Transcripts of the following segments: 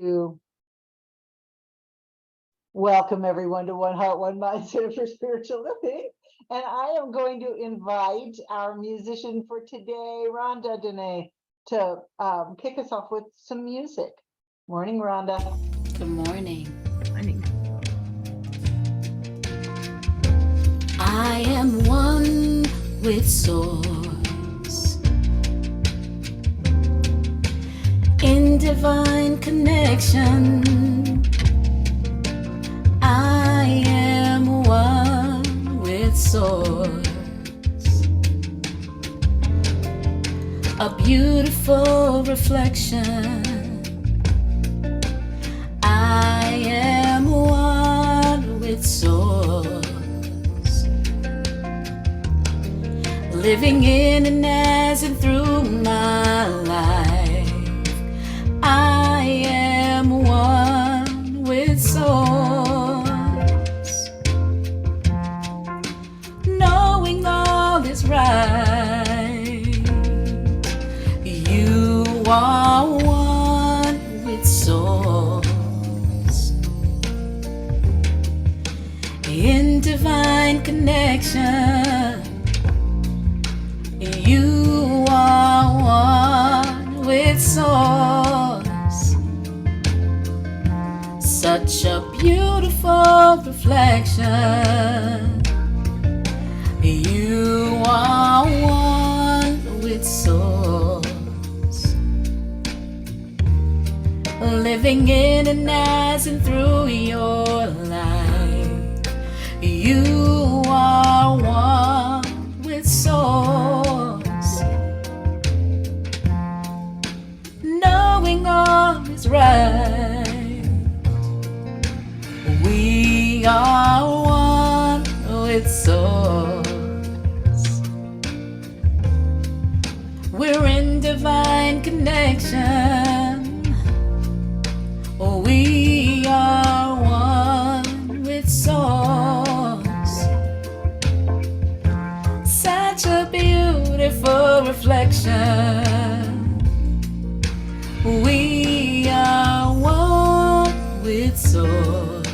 to welcome everyone to One Heart, One Mind Center for Spiritual Living. And I am going to invite our musician for today, Rhonda Dene, to kick us off with some music. Morning, Rhonda. Good morning. Morning. I am one with Source, in divine connection. I am one with Source, a beautiful reflection. I am one with Source, living in and as and through my life. I am one with Source, knowing all is right. You are one with Source, in divine connection. You are one with Source, such a beautiful reflection. You are one with Source, living in and as and through your life. You are one with Source, knowing all is right. We are one with Source. We're in divine connection. We are one with Source, such a beautiful reflection. We are one with Source,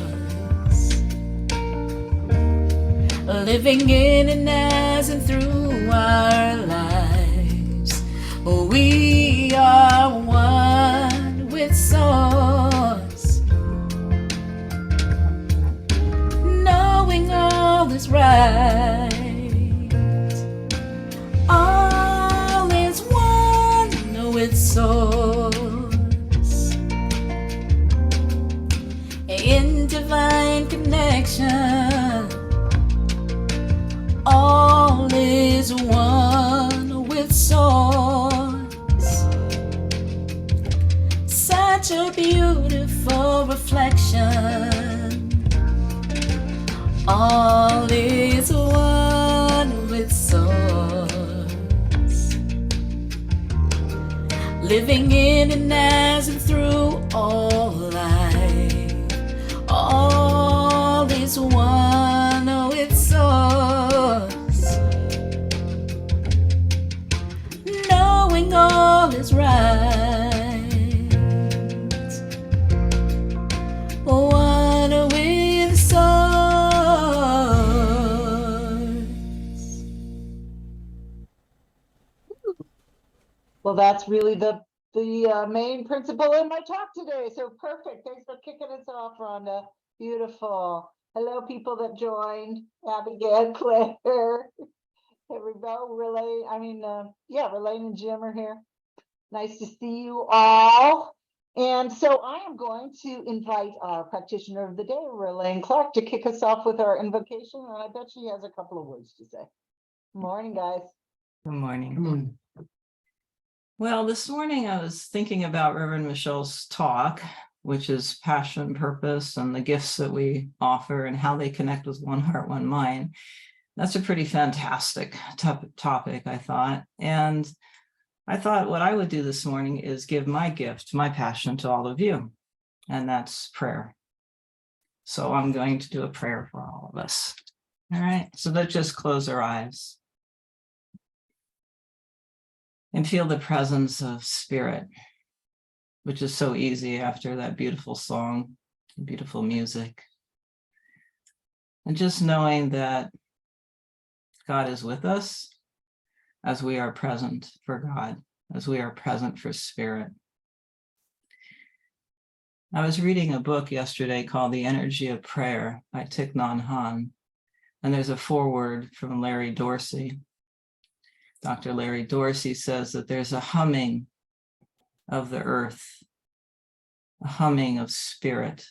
living in and as and through our lives. We are one with Source, knowing all is right. All is one with Source, in divine connection. All is one with Source, such a beautiful reflection. All is one with Source, living in and as and through all life. All is one with Source, knowing all is right. One with Source. Well, that's really the main principle in my talk today. So perfect. Thanks for kicking us off, Rhonda. Beautiful. Hello, people that joined. Abigail, Claire, everybody, Ralane. Ralane and Jim are here. Nice to see you all. And so I am going to invite our practitioner of the day, Ralane Clarke, to kick us off with our invocation. And I bet she has a couple of words to say. Good morning, guys. Good morning. Good morning. Well, this morning I was thinking about Reverend Michelle's talk, which is passion, purpose, and the gifts that we offer and how they connect with One Heart, One Mind. That's a pretty fantastic topic, I thought. And I thought what I would do this morning is give my gift, my passion to all of you, and that's prayer. So I'm going to do a prayer for all of us. All right, so let's just close our eyes and feel the presence of spirit which is so easy after that beautiful song, beautiful music. And just knowing that God is with us as we are present for God, as we are present for Spirit. I was reading a book yesterday called The Energy of Prayer by Thich Nhat Hanh, and there's a foreword from Larry Dorsey. Dr. Larry Dorsey says that there's a humming of the earth, a humming of spirit.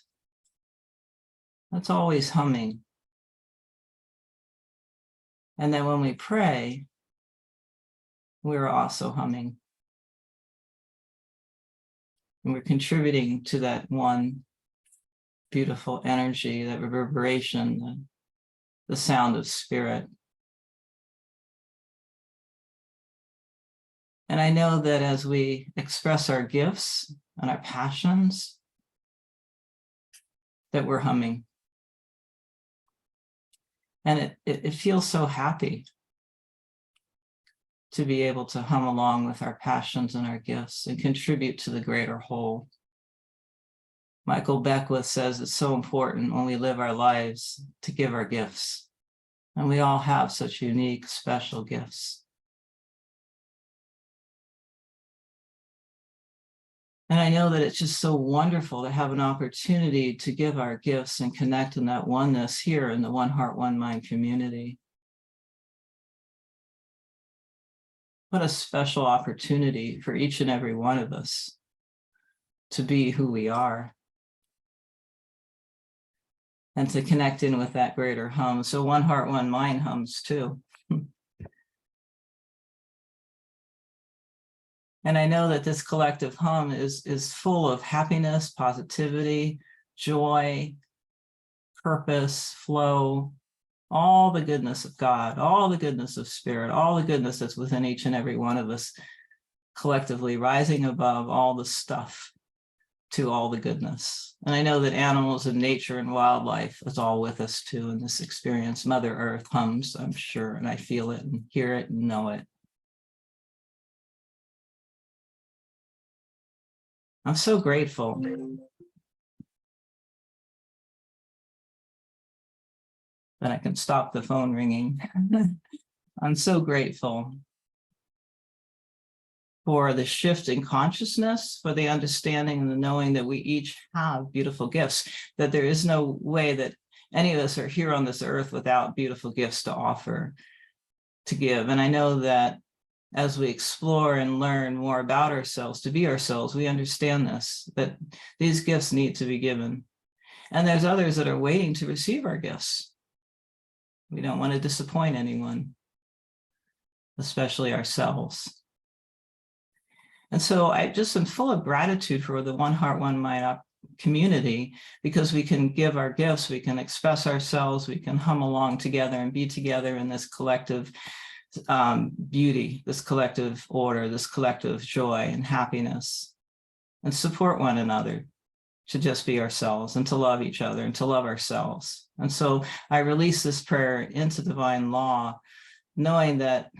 That's always humming. And then when we pray, we're also humming. And we're contributing to that one beautiful energy, that reverberation, the sound of spirit. And I know that as we express our gifts and our passions, that we're humming. And it feels so happy to be able to hum along with our passions and our gifts and contribute to the greater whole. Michael Beckwith says it's so important when we live our lives to give our gifts. And we all have such unique, special gifts. And I know that it's just so wonderful to have an opportunity to give our gifts and connect in that oneness here in the One Heart, One Mind community. What a special opportunity for each and every one of us to be who we are and to connect in with that greater hum. So One Heart, One Mind hums too. And I know that this collective hum is full of happiness, positivity, joy, purpose, flow, all the goodness of God, all the goodness of Spirit, all the goodness that's within each and every one of us, collectively rising above all the stuff to all the goodness. And I know that animals and nature and wildlife is all with us too in this experience. Mother Earth hums, I'm sure, and I feel it and hear it and know it. I'm so grateful that I can stop the phone ringing. I'm so grateful for the shift in consciousness, for the understanding and the knowing that we each have beautiful gifts, that there is no way that any of us are here on this earth without beautiful gifts to offer, to give. And I know that as we explore and learn more about ourselves, to be ourselves, we understand this, that these gifts need to be given. And there's others that are waiting to receive our gifts. We don't want to disappoint anyone, especially ourselves. And so I just am full of gratitude for the One Heart, One Mind community, because we can give our gifts, we can express ourselves, we can hum along together and be together in this collective beauty, this collective order, this collective joy and happiness, and support one another to just be ourselves and to love each other and to love ourselves. And so I release this prayer into divine law, knowing that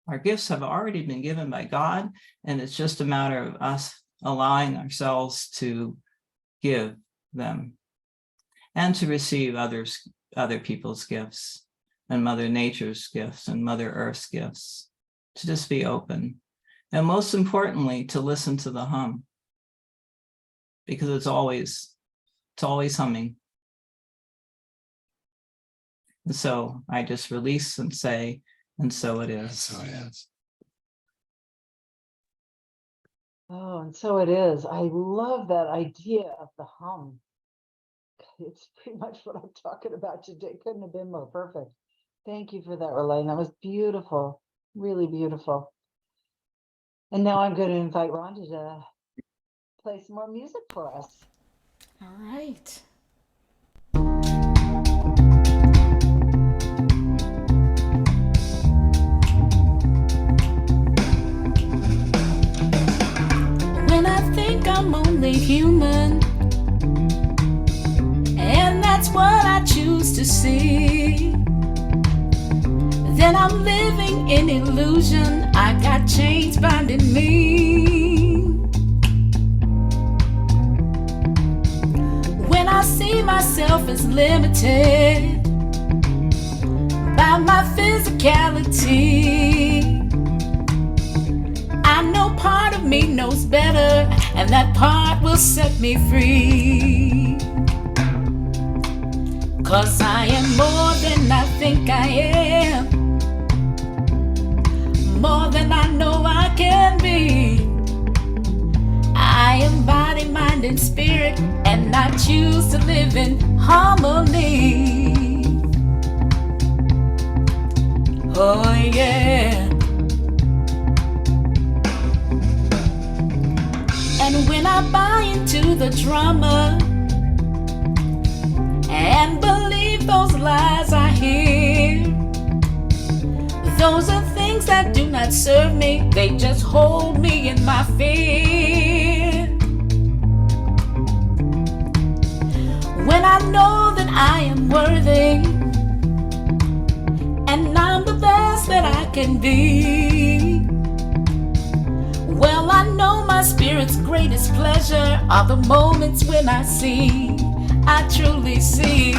our gifts have already been given by God, and it's just a matter of us allowing ourselves to give them and to receive other people's gifts, and Mother Nature's gifts and Mother Earth's gifts, to just be open. And most importantly, to listen to the hum, because it's always humming. And so I just release and say, and so it is. So it is. Oh, and so it is. I love that idea of the hum. It's pretty much what I'm talking about today. Couldn't have been more perfect. Thank you for that, Ralane. That was beautiful, really beautiful. And now I'm going to invite Rhonda to play some more music for us. All right. When I think I'm only human, and that's what I choose to see, then I'm living in illusion. I got chains binding me. I see myself as limited by my physicality, I know part of me knows better, and that part will set me free. 'Cause I am more than I think I am, more than I know I can be. I am body, mind, and spirit, and I choose to live in harmony. Oh yeah. And when I buy into the drama and believe those lies I hear, those are things that do not serve me. They just hold me in my fear. When I know that I am worthy and I'm the best that I can be, well, I know my spirit's greatest pleasure are the moments when I truly see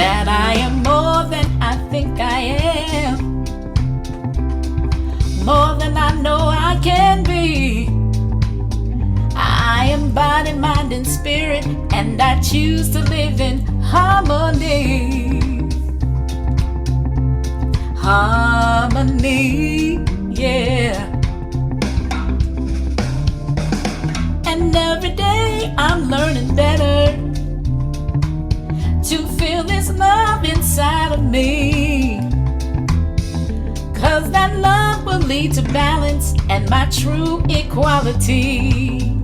that I am more than I think I am, more than I know I can be. I am body, mind, and spirit, and I choose to live in harmony. Harmony, yeah. And every day I'm learning better to feel this love inside of me. 'Cause that love will lead to balance and my true equality.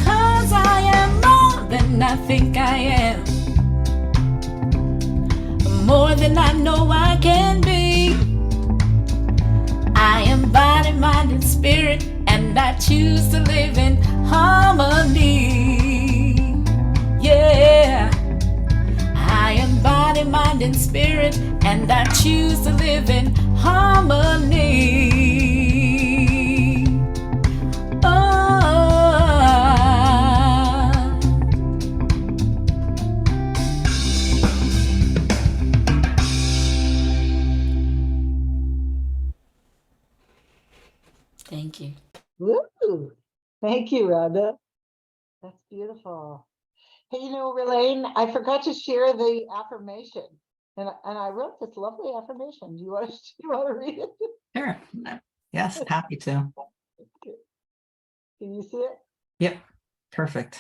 'Cause I am more than I think I am, more than I know I can be. I am body, mind, and spirit, and I choose to live in harmony. Yeah, I am body, mind, and spirit, and I choose to live in harmony. Thank you. Woo! Thank you, Rhonda. That's beautiful. Hey, Ralane, I forgot to share the affirmation, and I wrote this lovely affirmation. Do you want to read it? Sure. Yes, happy to. Can you see it? Yep, perfect.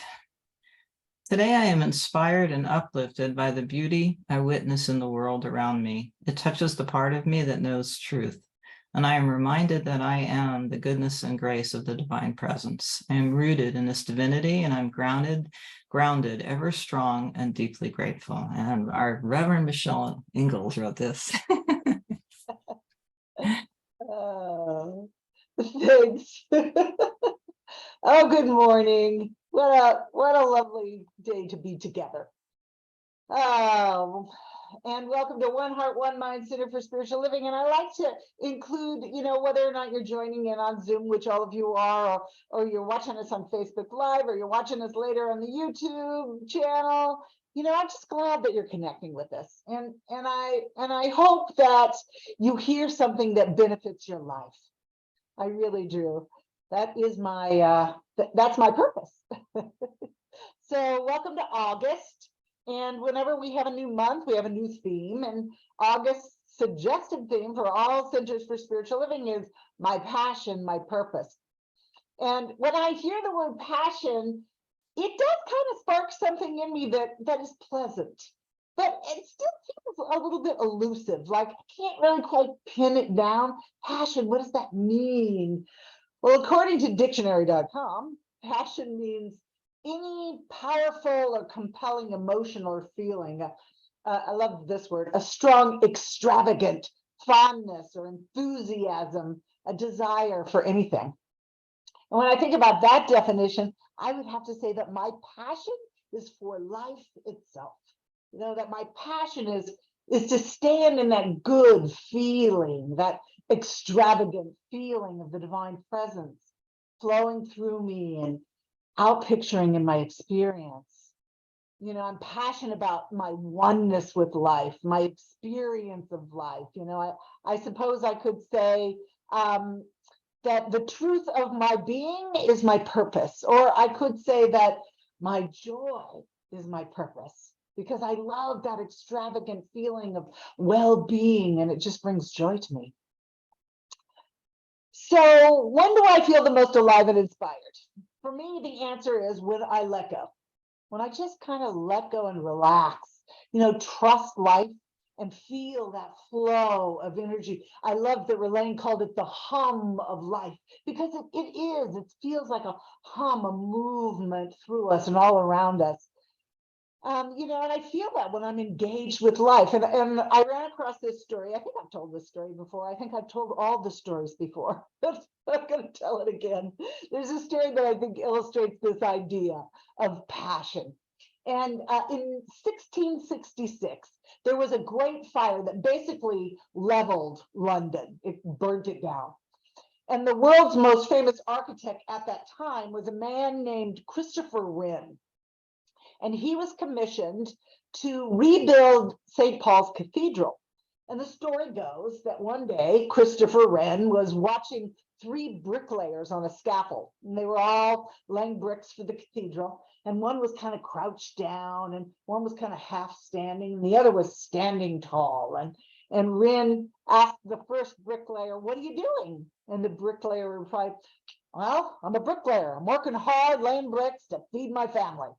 Today I am inspired and uplifted by the beauty I witness in the world around me. It touches the part of me that knows truth, and I am reminded that I am the goodness and grace of the divine presence. I am rooted in this divinity, and I'm grounded, ever strong, and deeply grateful. And our Reverend Michelle Ingalls wrote this. Oh, thanks. Oh, good morning. What a lovely day to be together. And welcome to One Heart, One Mind Center for Spiritual Living. And I like to include, whether or not you're joining in on Zoom, which all of you are, or you're watching us on Facebook Live, or you're watching us later on the YouTube channel. I'm just glad that you're connecting with us. And I hope that you hear something that benefits your life. I really do. That is my that's my purpose. So welcome to August. And whenever we have a new month, we have a new theme. And August's suggested theme for all Centers for Spiritual Living is my passion, my purpose. And when I hear the word passion, it does kind of spark something in me that is pleasant, but it still feels a little bit elusive. Like I can't really quite pin it down. Passion, what does that mean? Well, according to dictionary.com, passion means any powerful or compelling emotion or feeling. I love this word, a strong, extravagant fondness or enthusiasm, a desire for anything. And when I think about that definition, I would have to say that my passion is for life itself. That my passion is to stand in that good feeling, that extravagant feeling of the divine presence flowing through me out picturing in my experience. I'm passionate about my oneness with life, my experience of life. I suppose I could say that the truth of my being is my purpose, or I could say that my joy is my purpose, because I love that extravagant feeling of well-being, and it just brings joy to me. So when do I feel the most alive and inspired? For me, the answer is when I let go. When I just kind of let go and relax, trust life and feel that flow of energy. I love that Ralane called it the hum of life, because it is. It feels like a hum, a movement through us and all around us. And I feel that when I'm engaged with life. And I ran across this story. I think I've told this story before. I think I've told all the stories before, but I'm going to tell it again. There's a story that I think illustrates this idea of passion. And in 1666, there was a great fire that basically leveled London. It burnt it down. And the world's most famous architect at that time was a man named Christopher Wren. And he was commissioned to rebuild St. Paul's Cathedral. And the story goes that one day Christopher Wren was watching 3 bricklayers on a scaffold, and they were all laying bricks for the cathedral. And one was kind of crouched down, and one was kind of half standing, and the other was standing tall. And Wren asked the first bricklayer, "What are you doing?" And the bricklayer replied, "Well, I'm a bricklayer. I'm working hard, laying bricks to feed my family."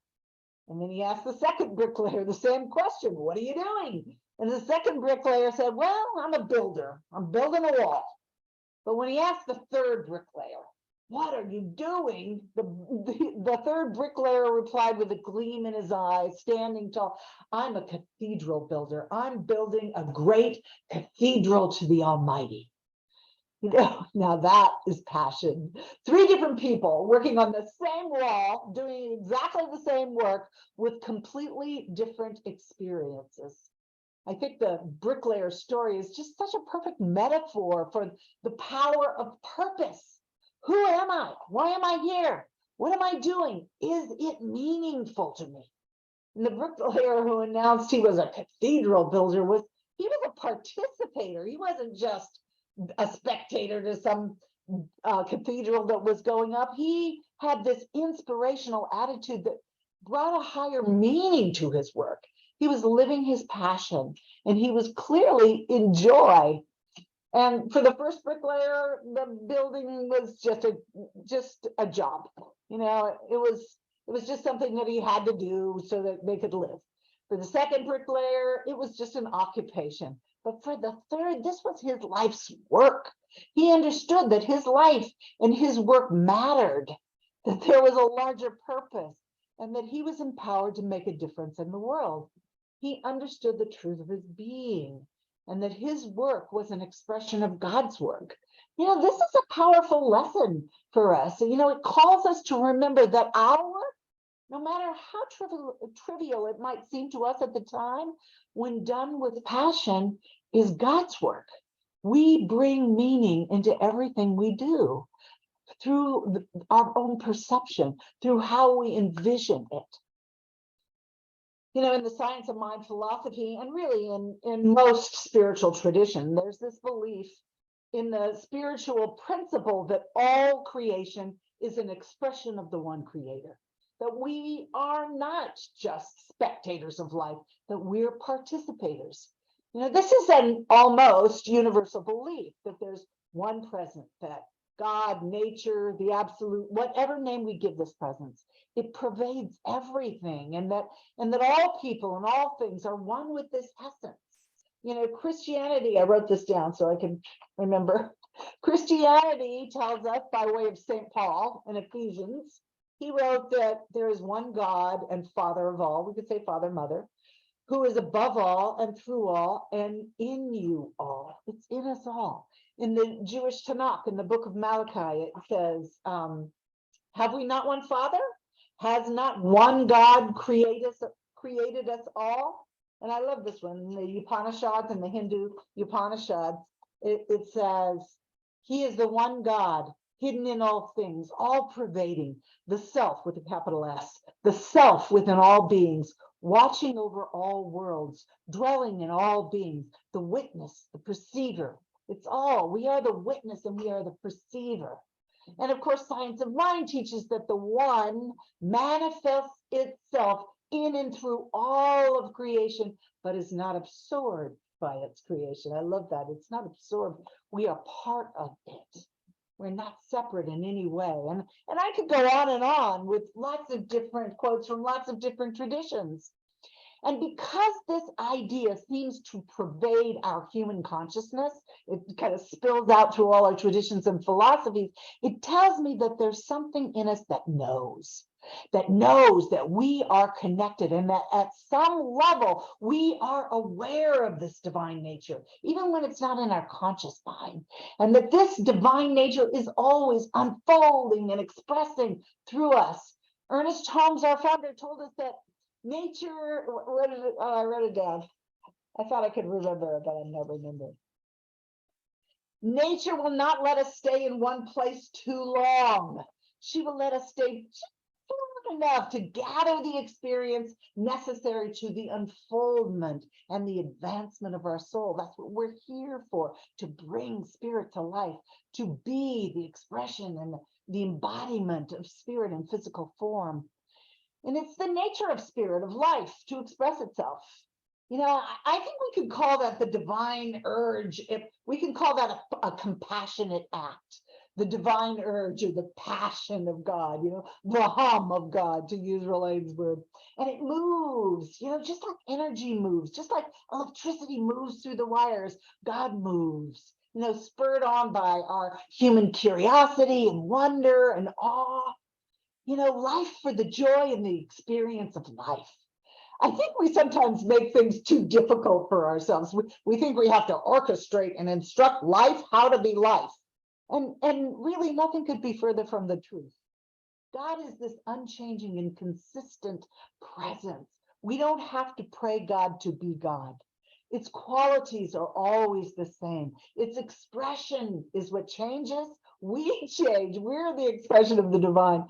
And then he asked the second bricklayer the same question, "What are you doing?" And the second bricklayer said, "Well, I'm a builder. I'm building a wall." But when he asked the third bricklayer, "What are you doing?" the third bricklayer replied with a gleam in his eyes, standing tall, "I'm a cathedral builder. I'm building a great cathedral to the Almighty." Now that is passion. 3 different people working on the same wall, doing exactly the same work with completely different experiences. I think the bricklayer story is just such a perfect metaphor for the power of purpose. Who am I? Why am I here? What am I doing? Is it meaningful to me? And the bricklayer who announced he was a cathedral builder he was a participator. He wasn't just a spectator to some cathedral that was going up. He had this inspirational attitude that brought a higher meaning to his work. He was living his passion, and he was clearly in joy. And for the first bricklayer, the building was just a job. It was just something that he had to do so that they could live. For the second bricklayer, it was just an occupation. But for the third, this was his life's work. He understood that his life and his work mattered, that there was a larger purpose, and that he was empowered to make a difference in the world. He understood the truth of his being, and that his work was an expression of God's work. This is a powerful lesson for us. It calls us to remember that our work, no matter how trivial it might seem to us at the time, when done with passion, is God's work. We bring meaning into everything we do through our own perception, through how we envision it. In the science of mind philosophy, and really in most spiritual tradition, there's this belief in the spiritual principle that all creation is an expression of the one creator. That we are not just spectators of life, that we're participators. This is an almost universal belief that there's one present, that God, nature, the absolute, whatever name we give this presence, it pervades everything, and that all people and all things are one with this essence. Christianity, I wrote this down so I can remember. Christianity tells us, by way of St. Paul in Ephesians, he wrote that there is one God and Father of all, we could say Father, Mother, who is above all and through all and in you all. It's in us all. In the Jewish Tanakh, in the book of Malachi, it says, have we not one Father? Has not one God created us all? And I love this one, in the Upanishads and the Hindu Upanishads, it says, he is the one God hidden in all things, all pervading, the self with a capital S, the self within all beings, watching over all worlds, dwelling in all beings, the witness, the perceiver. It's all. We are the witness and we are the perceiver. And of course, science of mind teaches that the one manifests itself in and through all of creation, but is not absorbed by its creation. I love that. It's not absorbed. We are part of it. We're not separate in any way. And I could go on with lots of different quotes from lots of different traditions. And because this idea seems to pervade our human consciousness, it kind of spills out through all our traditions and philosophies, it tells me that there's something in us that knows that we are connected and that at some level we are aware of this divine nature, even when it's not in our conscious mind, and that this divine nature is always unfolding and expressing through us. Ernest Holmes, our founder, told us that nature, what is it? Oh, I wrote it down. I thought I could remember it, but I'm not remembering. Nature will not let us stay in one place too long. She will let us stay just long enough to gather the experience necessary to the unfoldment and the advancement of our soul. That's what we're here for, to bring spirit to life, to be the expression and the embodiment of spirit in physical form. And it's the nature of spirit, of life, to express itself. You know, I think we could call that the divine urge. If we can call that a compassionate act, the divine urge or the passion of God, you know, the hum of God, to use Ralane's word. And it moves, you know, just like energy moves, just like electricity moves through the wires, God moves, you know, spurred on by our human curiosity and wonder and awe. You know, life for the joy and the experience of life. I think we sometimes make things too difficult for ourselves. We think we have to orchestrate and instruct life how to be life. And really nothing could be further from the truth. God is this unchanging and consistent presence. We don't have to pray God to be God. Its qualities are always the same. Its expression is what changes. We change. We're the expression of the divine.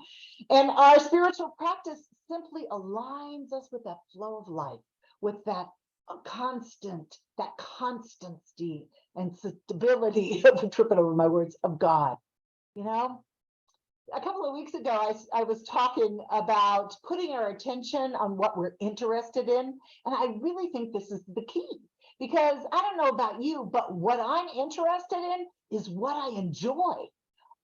And our spiritual practice simply aligns us with that flow of life, with that constancy and stability, I'm tripping over my words, of God. You know, a couple of weeks ago, I was talking about putting our attention on what we're interested in. And I really think this is the key, because I don't know about you, but what I'm interested in is what I enjoy.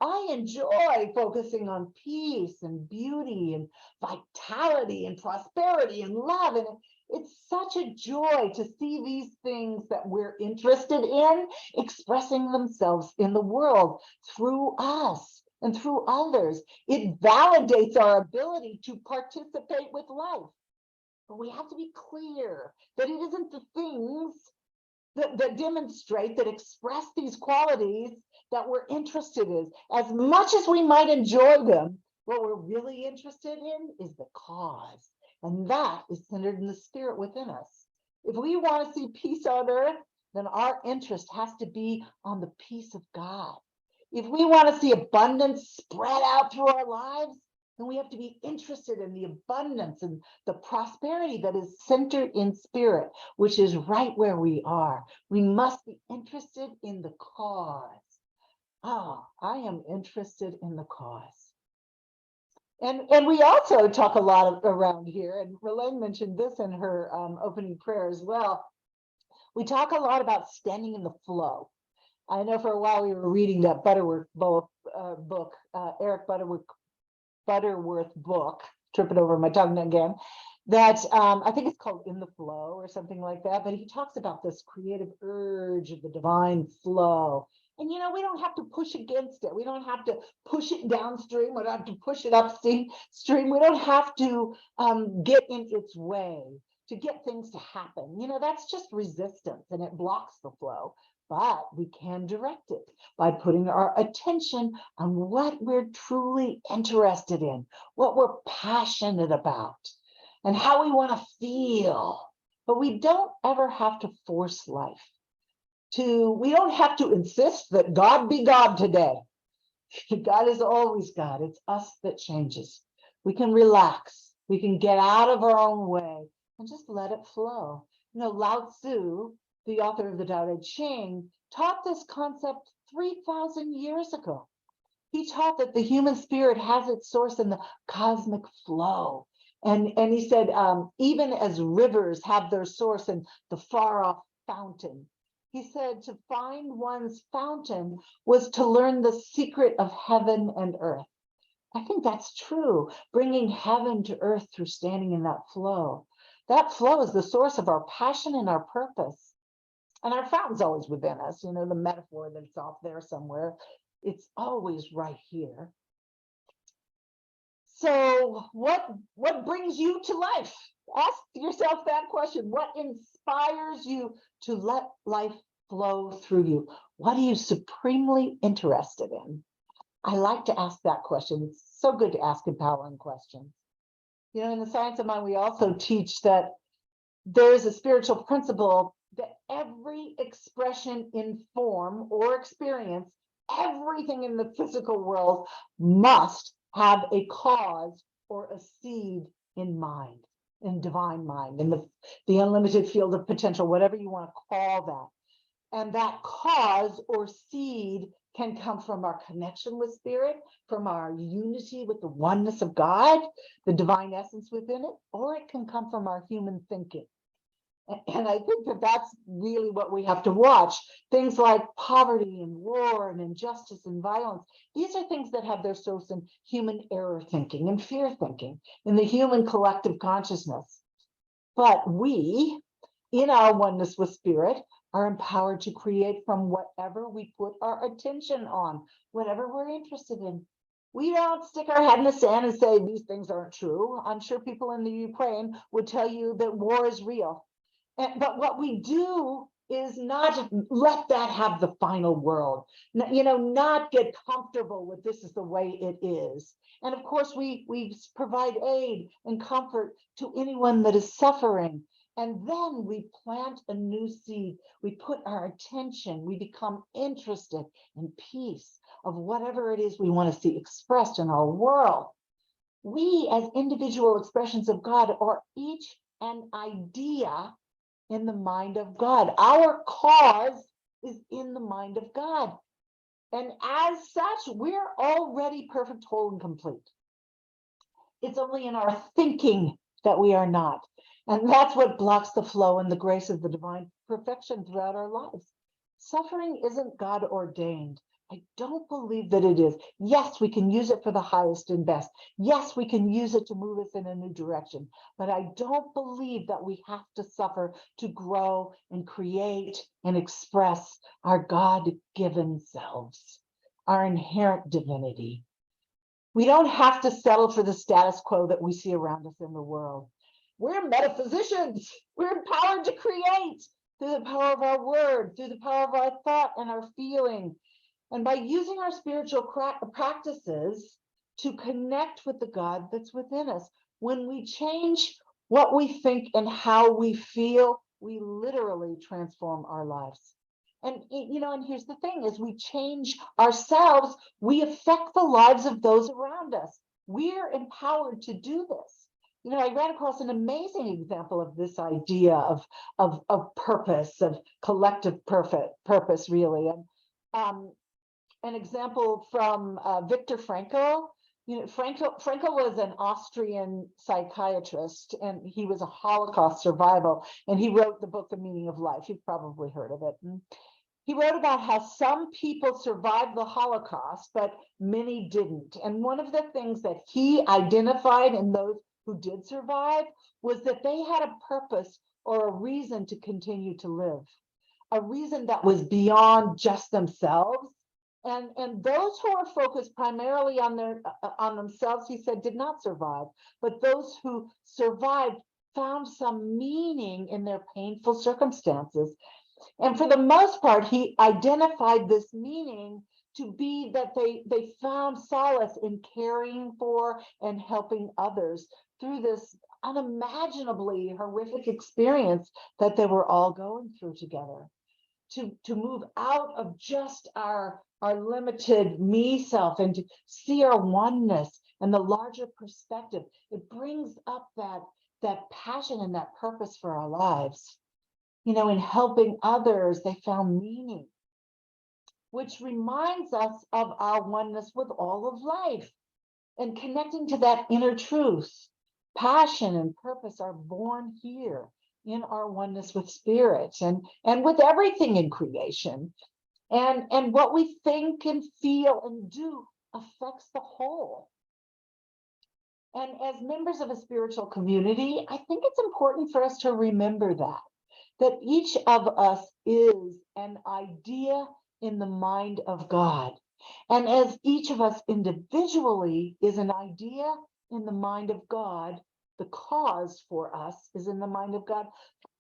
I enjoy focusing on peace and beauty and vitality and prosperity and love. And it's such a joy to see these things that we're interested in expressing themselves in the world through us and through others. It validates our ability to participate with life. But we have to be clear that it isn't the things that demonstrate, that express these qualities that we're interested in. As much as we might enjoy them, what we're really interested in is the cause. And that is centered in the spirit within us. If we want to see peace on earth, then our interest has to be on the peace of God. If we want to see abundance spread out through our lives, then we have to be interested in the abundance and the prosperity that is centered in spirit, which is right where we are. We must be interested in the cause. Oh, I am interested in the cause. And we also talk a lot around here, and Ralane mentioned this in her opening prayer as well. We talk a lot about standing in the flow. I know for a while we were reading that Butterworth book, Eric Butterworth book, tripping over my tongue again, that I think it's called In the Flow or something like that, but he talks about this creative urge of the divine flow. And, you know, we don't have to push against it. We don't have to push it downstream. We don't have to push it upstream. We don't have to get in its way to get things to happen. You know, that's just resistance and it blocks the flow. But we can direct it by putting our attention on what we're truly interested in, what we're passionate about, and how we want to feel. But we don't ever have to force life. We don't have to insist that God be God today. God is always God. It's us that changes. We can relax. We can get out of our own way and just let it flow. Lao Tzu, the author of the Tao Te Ching, taught this concept 3,000 years ago. He taught that the human spirit has its source in the cosmic flow. And he said, even as rivers have their source in the far off fountain, he said to find one's fountain was to learn the secret of heaven and earth. I think that's true, bringing heaven to earth through standing in that flow. That flow is the source of our passion and our purpose. And our fountain's always within us, the metaphor that's off there somewhere. It's always right here. So what brings you to life? Ask yourself that question. What inspires you to let life flow through you? What are you supremely interested in? I like to ask that question. It's so good to ask empowering questions. In the Science of Mind, we also teach that there is a spiritual principle that every expression in form or experience, everything in the physical world must have a cause or a seed in mind, in divine mind, in the unlimited field of potential, whatever you want to call that. And that cause or seed can come from our connection with spirit, from our unity with the oneness of God, the divine essence within it, or it can come from our human thinking. And I think that that's really what we have to watch. Things like poverty and war and injustice and violence. These are things that have their source in human error thinking and fear thinking, in the human collective consciousness. But we, in our oneness with spirit, are empowered to create from whatever we put our attention on, whatever we're interested in. We don't stick our head in the sand and say these things aren't true. I'm sure people in the Ukraine would tell you that war is real. But what we do is not let that have the final word, not get comfortable with this is the way it is. And of course, we provide aid and comfort to anyone that is suffering. And then we plant a new seed. We put our attention, we become interested in peace of whatever it is we want to see expressed in our world. We, as individual expressions of God, are each an idea in the mind of God. Our cause is in the mind of God. And as such, we're already perfect, whole, and complete. It's only in our thinking that we are not. And that's what blocks the flow and the grace of the divine perfection throughout our lives. Suffering isn't God ordained. I don't believe that it is. Yes, we can use it for the highest and best. Yes, we can use it to move us in a new direction. But I don't believe that we have to suffer to grow and create and express our God-given selves, our inherent divinity. We don't have to settle for the status quo that we see around us in the world. We're metaphysicians. We're empowered to create through the power of our word, through the power of our thought and our feeling. And by using our spiritual practices to connect with the God that's within us, when we change what we think and how we feel, we literally transform our lives. And and here's the thing: as we change ourselves, we affect the lives of those around us. We're empowered to do this. I ran across an amazing example of this idea of purpose, of collective purpose, really. And an example from Viktor Frankl. Frankl was an Austrian psychiatrist, and he was a Holocaust survivor, and he wrote the book, The Meaning of Life. You've probably heard of it. And he wrote about how some people survived the Holocaust, but many didn't. And one of the things that he identified in those who did survive was that they had a purpose or a reason to continue to live, a reason that was beyond just themselves. And those who are focused primarily on themselves, he said, did not survive. But those who survived found some meaning in their painful circumstances. And for the most part, he identified this meaning to be that they found solace in caring for and helping others through this unimaginably horrific experience that they were all going through together. to move out of just our limited me self and to see our oneness and the larger perspective. It brings up that passion and that purpose for our lives. You know, in helping others, they found meaning, which reminds us of our oneness with all of life and connecting to that inner truth. Passion and purpose are born here in our oneness with spirit and with everything in creation. And what we think and feel and do affects the whole. And as members of a spiritual community, I think it's important for us to remember that each of us is an idea in the mind of God. And as each of us individually is an idea in the mind of God, the cause for us is in the mind of God,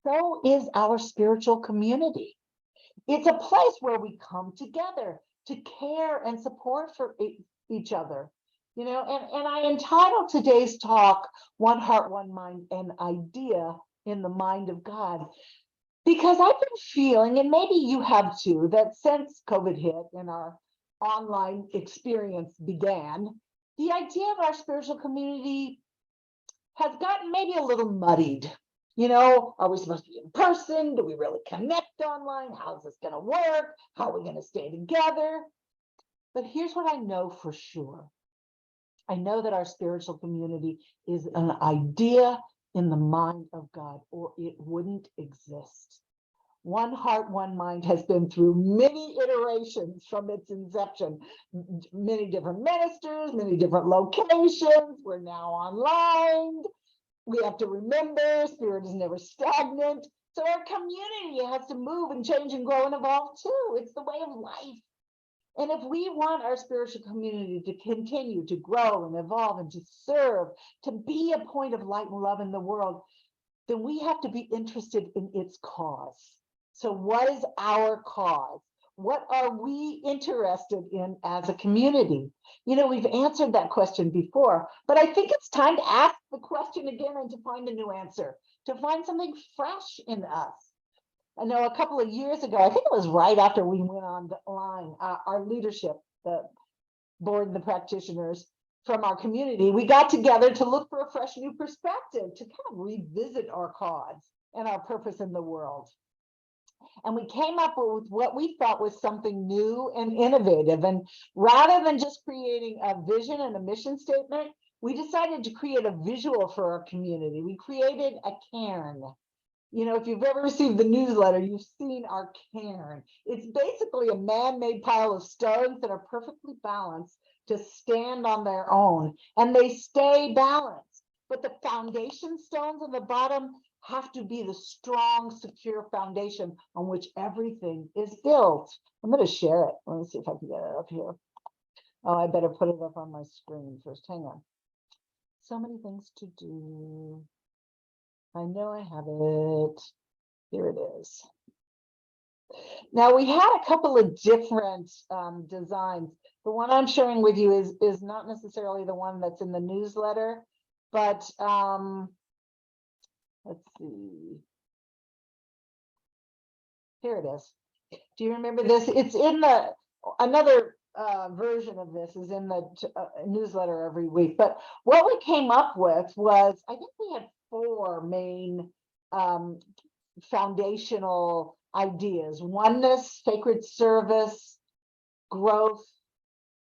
so is our spiritual community. It's a place where we come together to care and support for each other. You know, and I entitled today's talk, One Heart, One Mind, an idea in the mind of God. Because I've been feeling, and maybe you have too, that since COVID hit and our online experience began, the idea of our spiritual community has gotten maybe a little muddied. You know, are we supposed to be in person? Do we really connect online? How's this going to work? How are we going to stay together? But here's what I know for sure. I know that our spiritual community is an idea in the mind of God, or it wouldn't exist. One Heart, One Mind has been through many iterations from its inception, many different ministers, many different locations. We're now online. We have to remember, spirit is never stagnant. So our community has to move and change and grow and evolve too. It's the way of life. And if we want our spiritual community to continue to grow and evolve and to serve, to be a point of light and love in the world, then we have to be interested in its cause. So what is our cause? What are we interested in as a community? You know, we've answered that question before, but I think it's time to ask the question again and to find a new answer, to find something fresh in us. I know a couple of years ago, I think it was right after we went online, our leadership, the board, the practitioners from our community, we got together to look for a fresh new perspective, to kind of revisit our cause and our purpose in the world. And we came up with what we thought was something new and innovative. And rather than just creating a vision and a mission statement, we decided to create a visual for our community. We created a cairn. You know, if you've ever received the newsletter, you've seen our cairn. It's basically a man-made pile of stones that are perfectly balanced to stand on their own, and they stay balanced. But the foundation stones on the bottom have to be the strong, secure foundation on which everything is built. I'm going to share it. Let me see if I can get it up here. Oh, I better put it up on my screen first. Hang on. So many things to do. I know I have it. Here it is. Now, we had a couple of different designs. The one I'm sharing with you is not necessarily the one that's in the newsletter, but let's see. Here it is. Do you remember this? It's in the, another version of this is in the newsletter every week. But what we came up with was, I think we had 4 main foundational ideas: oneness, sacred service, growth,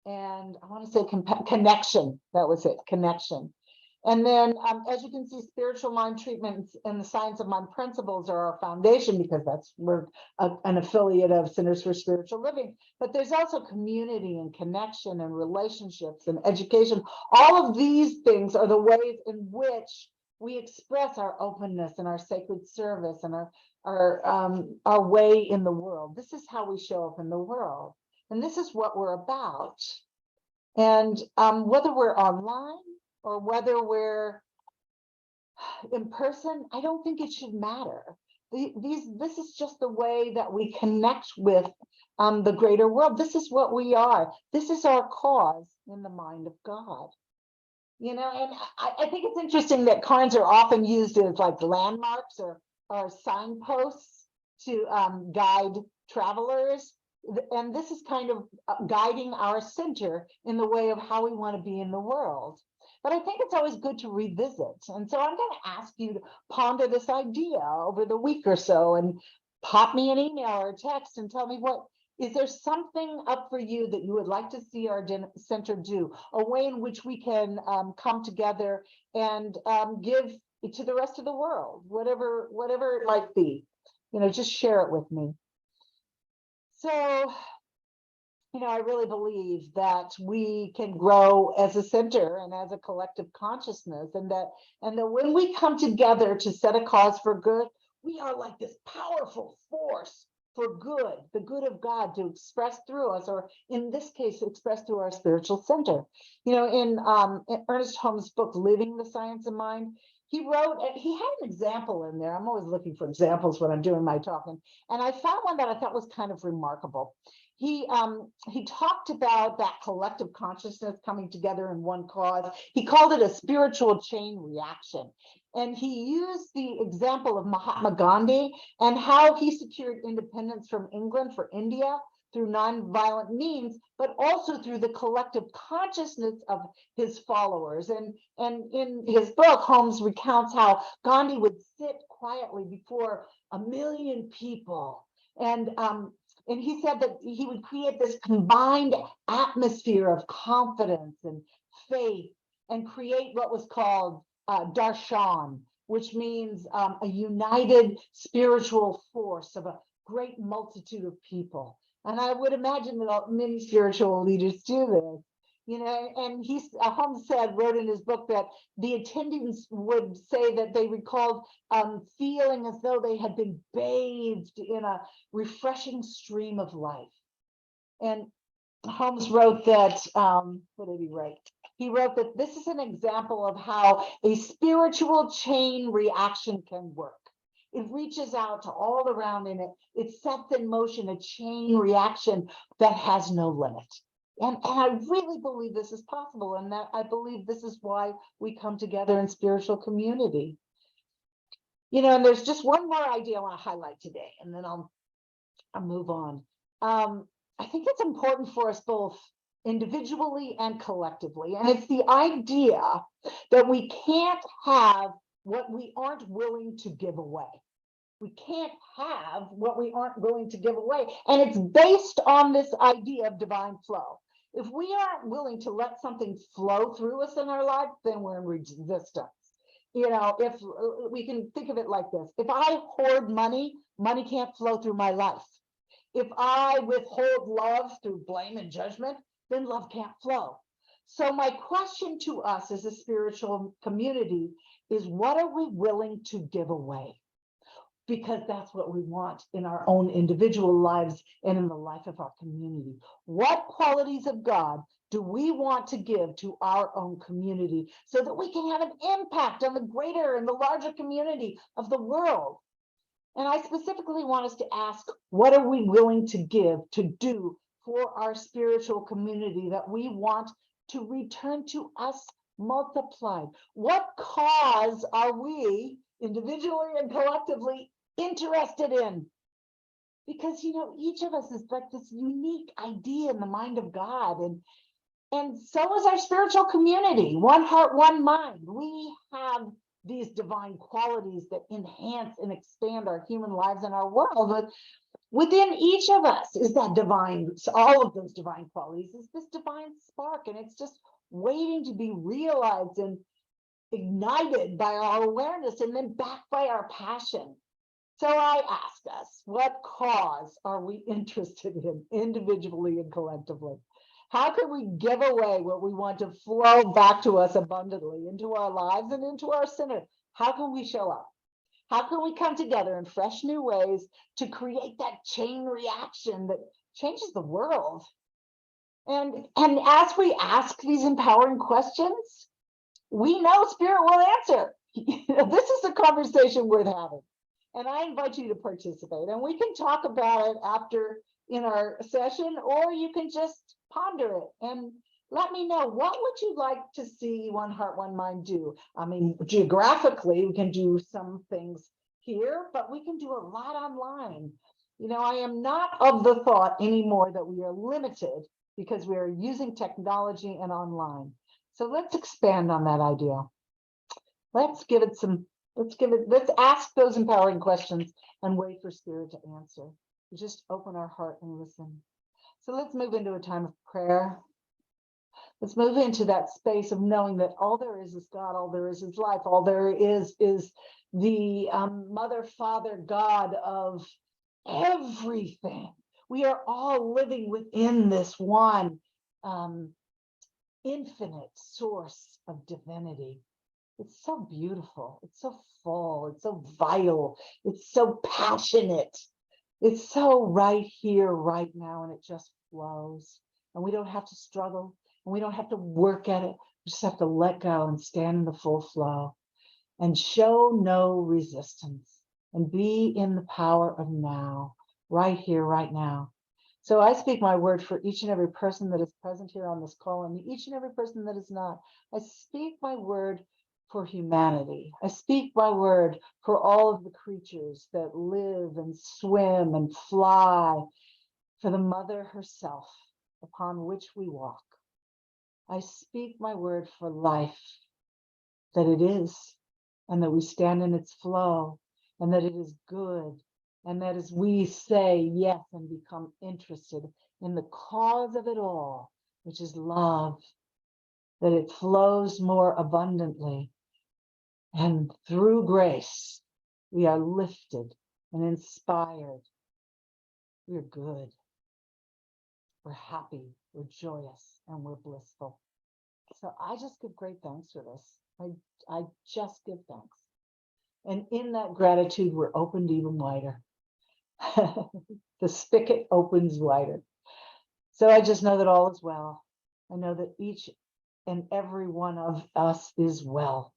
and I want to say connection. That was it, connection. And then, as you can see, spiritual mind treatments and the science of mind principles are our foundation, because we're an affiliate of Centers for Spiritual Living. But there's also community and connection and relationships and education. All of these things are the ways in which we express our openness and our sacred service and our way in the world. This is how we show up in the world, and this is what we're about. And whether we're online or whether we're in person, I don't think it should matter. This is just the way that we connect with the greater world. This is what we are. This is our cause in the mind of God. You know, and I think it's interesting that cairns are often used as like landmarks or signposts to guide travelers, and this is kind of guiding our center in the way of how we want to be in the world. But I think it's always good to revisit. And so I'm going to ask you to ponder this idea over the week or so and pop me an email or a text and tell me is there something up for you that you would like to see our center do, a way in which we can come together and give to the rest of the world, whatever it might be, just share it with me. So, I really believe that we can grow as a center and as a collective consciousness, and that when we come together to set a cause for good, we are like this powerful force for good, the good of God to express through us, or in this case, express through our spiritual center. In Ernest Holmes' book, Living the Science of Mind, he had an example in there. I'm always looking for examples when I'm doing my talking. And I found one that I thought was kind of remarkable. He talked about that collective consciousness coming together in one cause. He called it a spiritual chain reaction. And he used the example of Mahatma Gandhi and how he secured independence from England for India through nonviolent means, but also through the collective consciousness of his followers. And in his book, Holmes recounts how Gandhi would sit quietly before 1 million people. And he said that he would create this combined atmosphere of confidence and faith and create what was called darshan, which means a united spiritual force of a great multitude of people. And I would imagine that many spiritual leaders do this, and Holmes wrote in his book that the attendings would say that they recalled feeling as though they had been bathed in a refreshing stream of life. And Holmes wrote that, what did he write? He wrote that this is an example of how a spiritual chain reaction can work. It reaches out to all around in it. It sets in motion a chain reaction that has no limit. And I really believe this is possible, and that I believe this is why we come together in spiritual community. And there's just one more idea I want to highlight today, and then I'll move on. I think it's important for us both individually and collectively, and it's the idea that we can't have what we aren't willing to give away. We can't have what we aren't willing to give away. And it's based on this idea of divine flow. If we aren't willing to let something flow through us in our life, then we're in resistance. If we can think of it like this: if I hoard money, money can't flow through my life. If I withhold love through blame and judgment, then love can't flow. So my question to us as a spiritual community is, what are we willing to give away? Because that's what we want in our own individual lives and in the life of our community. What qualities of God do we want to give to our own community so that we can have an impact on the greater and the larger community of the world? And I specifically want us to ask, what are we willing to give, to do for our spiritual community that we want to return to us multiplied? What cause are we individually and collectively interested in? Because each of us is like this unique idea in the mind of God, and so is our spiritual community. One heart, one mind. We have these divine qualities that enhance and expand our human lives and our world. But within each of us is that divine, all of those divine qualities, is this divine spark, and it's just waiting to be realized and ignited by our awareness and then backed by our passion. So I ask us, what cause are we interested in individually and collectively? How can we give away what we want to flow back to us abundantly into our lives and into our center? How can we show up? How can we come together in fresh new ways to create that chain reaction that changes the world? And as we ask these empowering questions, we know Spirit will answer. This is a conversation worth having. And I invite you to participate. And we can talk about it after in our session, or you can just ponder it and let me know, what would you like to see One Heart, One Mind do? I mean, geographically, we can do some things here, but we can do a lot online. You know, I am not of the thought anymore that we are limited because we are using technology and online. So let's expand on that idea. Let's ask those empowering questions and wait for Spirit to answer. We just open our heart and listen. So let's move into a time of prayer. Let's move into that space of knowing that all there is God, all there is life, all there is the Mother, Father, God of everything. We are all living within this one infinite source of divinity. It's so beautiful. It's so full. It's so vital. It's so passionate. It's so right here, right now, and it just flows. And we don't have to struggle, and we don't have to work at it. We just have to let go and stand in the full flow and show no resistance and be in the power of now, right here, right now. So I speak my word for each and every person that is present here on this call and each and every person that is not. I speak my word for humanity. I speak my word for all of the creatures that live and swim and fly, for the mother herself upon which we walk. I speak my word for life, that it is, and that we stand in its flow, and that it is good, and that as we say yes and become interested in the cause of it all, which is love, that it flows more abundantly. And through grace, we are lifted and inspired. We're good. We're happy. We're joyous, and we're blissful. So I just give great thanks for this. I just give thanks. And in that gratitude, we're opened even wider. The spigot opens wider. So I just know that all is well. I know that each and every one of us is well.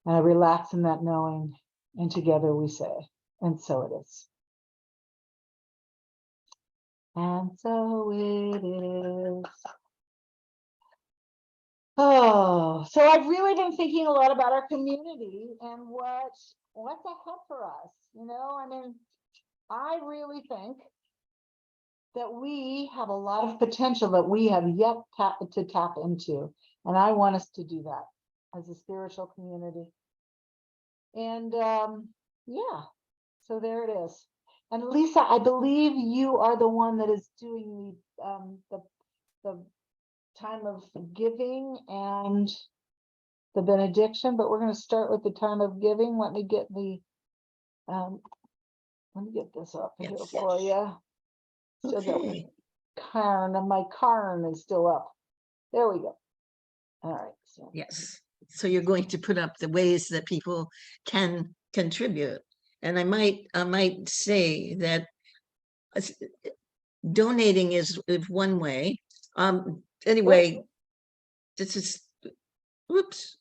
And I relax in that knowing, and together we say, and so it is. And so it is. Oh, so I've really been thinking a lot about our community and what's ahead for us. You know, I mean, I really think that we have a lot of potential that we have yet to tap into. And I want us to do that as a spiritual community. And yeah, so there it is. And Lisa, I believe you are the one that is doing the time of giving and the benediction, but we're going to start with the time of giving. Let me get this up here for you. Still got my Karn, and my Karn is still up. There we go. All right. So. Yes. So you're going to put up the ways that people can contribute. And I might say that donating is one way. Anyway, this is, whoops.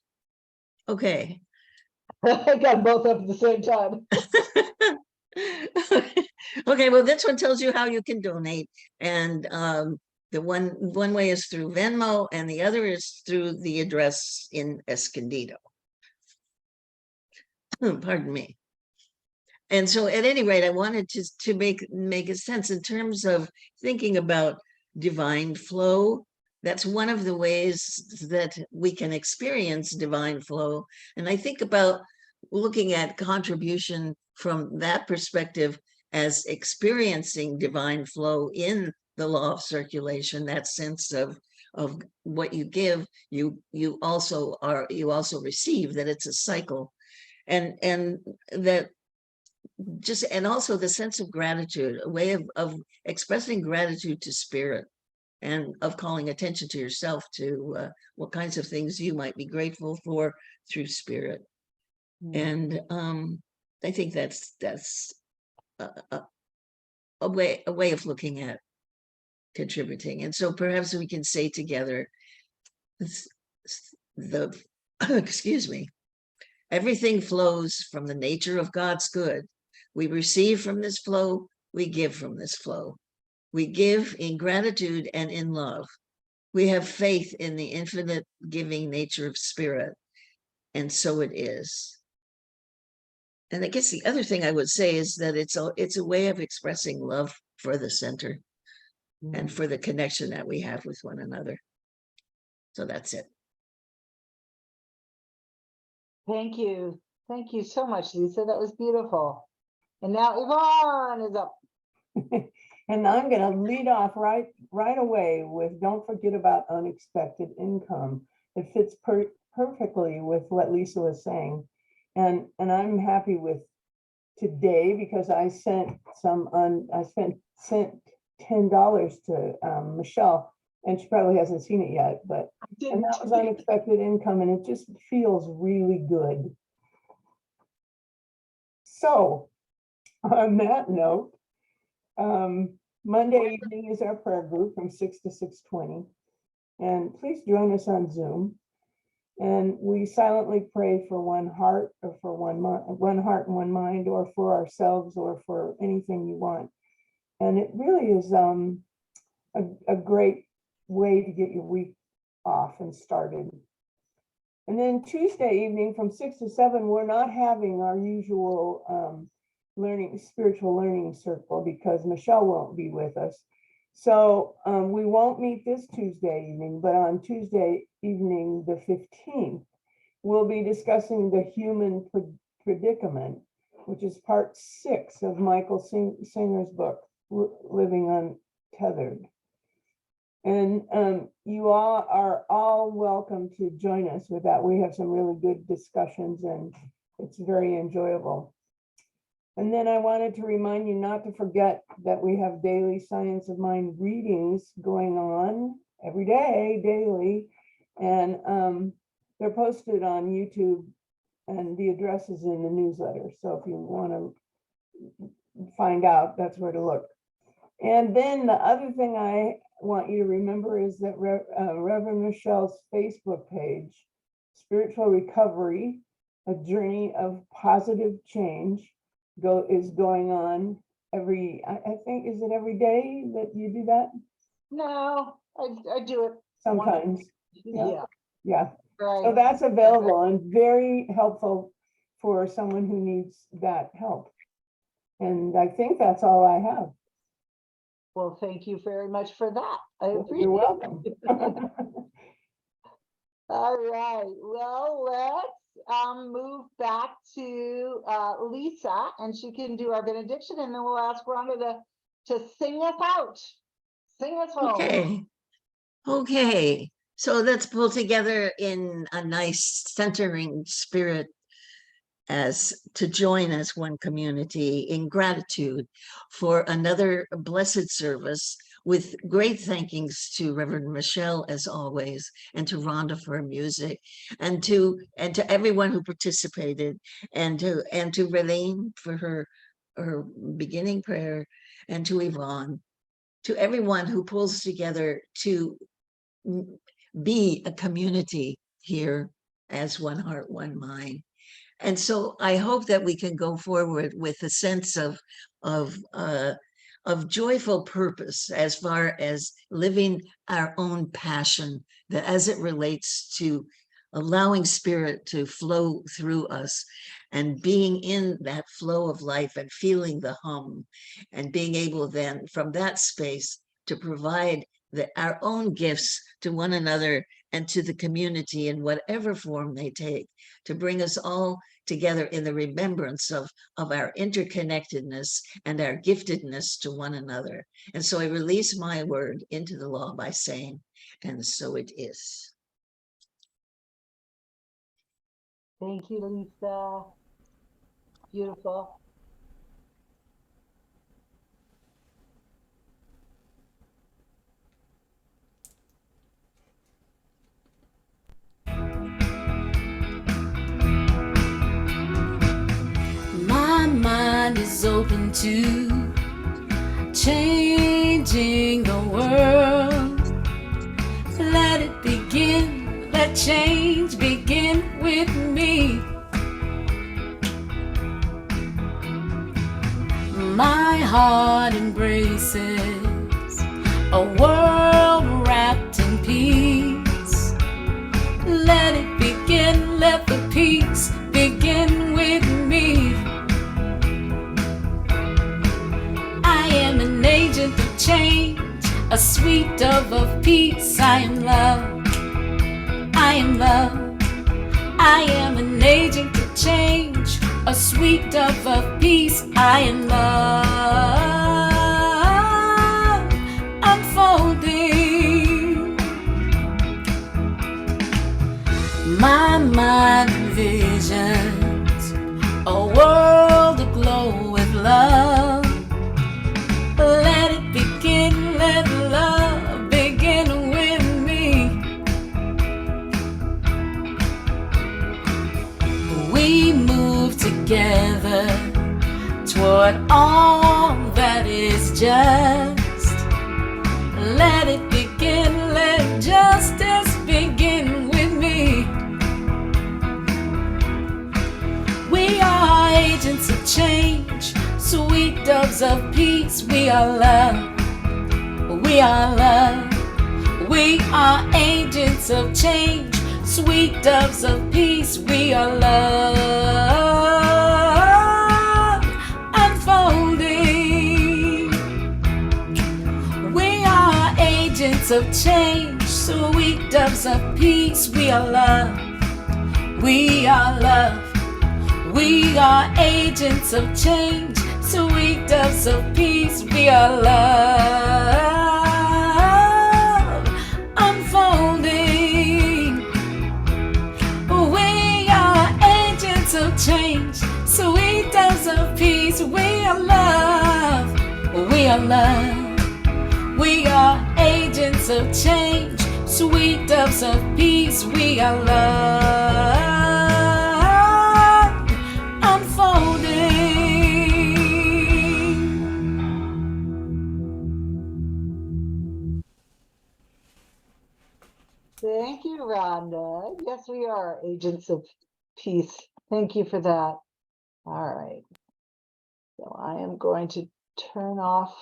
Okay. I got both up at the same time. Okay, well, this one tells you how you can donate. And the one way is through Venmo, and the other is through the address in Escondido. Pardon me. And so at any rate, I wanted to make a sense in terms of thinking about divine flow. That's one of the ways that we can experience divine flow. And I think about looking at contribution from that perspective as experiencing divine flow in the law of circulation, that sense of what you give, you also receive, that it's a cycle. And that just, and also the sense of gratitude, a way of expressing gratitude to spirit, and of calling attention to yourself to what kinds of things you might be grateful for through spirit. And I think that's a way of looking at contributing. And so perhaps we can say together, excuse me, everything flows from the nature of God's good. We receive from this flow, we give from this flow. We give in gratitude and in love. We have faith in the infinite giving nature of spirit, and so it is. And I guess the other thing I would say is that it's a way of expressing love for the center and for the connection that we have with one another. So that's it. Thank you. Thank you so much, Lisa. That was beautiful. And now Yvonne is up. And I'm going to lead off right away with don't forget about unexpected income. It fits perfectly with what Lisa was saying. And I'm happy with today because I sent sent $10 to Michelle, and she probably hasn't seen it yet, but and that was unexpected income, and it just feels really good. So on that note, Monday evening is our prayer group from 6 to 6:20, and please join us on Zoom. And we silently pray for one heart, or for one heart and one mind, or for ourselves, or for anything you want. And it really is a great way to get your week off and started. And then Tuesday evening from 6 to 7, we're not having our usual spiritual learning circle because Michelle won't be with us. So we won't meet this Tuesday evening, but on Tuesday evening, the 15th, we'll be discussing the human predicament, which is part 6 of Michael Singer's book, Living Untethered. And you all are all welcome to join us with that. We have some really good discussions and it's very enjoyable. And then I wanted to remind you not to forget that we have daily Science of Mind readings going on every day, daily. And they're posted on YouTube and the address is in the newsletter. So if you want to find out, that's where to look. And then the other thing I want you to remember is that Reverend Michelle's Facebook page, Spiritual Recovery, A Journey of Positive Change, is going on every, I think, is it every day that you do that? No, I do it Sometimes. Yeah. Yeah. Right. So that's available and very helpful for someone who needs that help. And I think that's all I have. Well, thank you very much for that. I appreciate You're welcome. it. All right. Well, let's move back to Lisa, and she can do our benediction, and then we'll ask Rhonda to sing us out. Sing us home. Okay. So let's pull together in a nice centering spirit as to join as one community in gratitude for another blessed service, with great thankings to Reverend Michelle as always, and to Rhonda for her music, and to everyone who participated, and to Ralane for her beginning prayer, and to Yvonne, to everyone who pulls together to be a community here as one heart, one mind. And so I hope that we can go forward with a sense of joyful purpose as far as living our own passion, that as it relates to allowing spirit to flow through us and being in that flow of life and feeling the hum, and being able then from that space to provide our own gifts to one another and to the community in whatever form they take, to bring us all together in the remembrance of our interconnectedness and our giftedness to one another. And so I release my word into the law by saying, and so it is. Thank you, Lisa. Beautiful. My mind is open to changing the world. Let it begin, let change begin with me. My heart embraces a world wrapped in peace. Let it begin, let the peace begin with me. change, a sweet dove of peace. I am love, I am love. I am an agent of change, a sweet dove of peace. I am love, unfolding. My mind envisions a world aglow with love. Let it begin, let love begin with me. We move together toward all that is just. Let it begin, let justice begin with me. We are agents of change, sweet doves of peace. We are love, we are love. We are agents of change, sweet doves of peace. We are love, unfolding. We are agents of change, sweet doves of peace. We are love, we are love. We are agents of change, sweet doves of peace. We are love, unfolding. We are agents of change, sweet doves of peace. We are love, we are love. We are agents of change, sweet doves of peace. We are love, unfolding. Thank you, Rhonda. Yes, we are agents of peace. Thank you for that. All right. So I am going to turn off